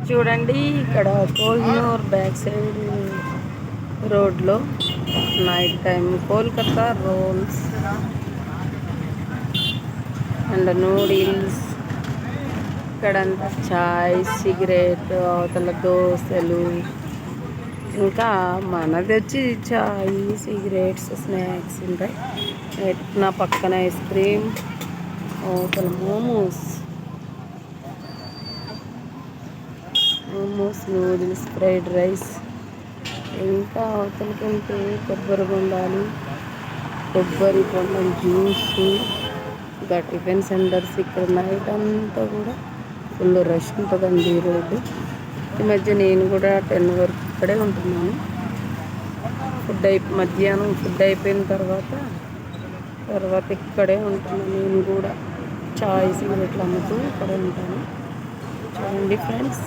చూడండి ఇక్కడ Kohinoor back side రోడ్లో night time Kolkata rolls and noodles, ఇక్కడంతా చాయ్, సిగరెట్, అవతల దోశలు, ఇంకా మనది వచ్చి చాయ్, సిగరెట్స్, స్నాక్స్ ఉంటాయి. నా పక్కన ఐస్ క్రీమ్, అవతల మోమోస్, నూడిల్స్, ఫ్రైడ్ రైస్, ఇంకా అవతలకి వెళ్తే కొబ్బరి బొండాలు, కొబ్బరి బొండం జ్యూసు, ఇంకా టిఫిన్ సెంటర్స్. ఇక్కడ నైట్ అంతా కూడా ఫుల్ రష్ ఉంటుందండి ఈ రోడ్డు. ఈ మధ్య నేను కూడా 10 వరకు ఇక్కడే ఉంటున్నాను. మధ్యాహ్నం ఫుడ్ అయిపోయిన తర్వాత ఇక్కడే ఉంటున్నాను. నేను కూడా చాయ్, సిగరెట్లు అమ్ముతూ ఇక్కడే ఉంటాను. చూడండి ఫ్రెండ్స్.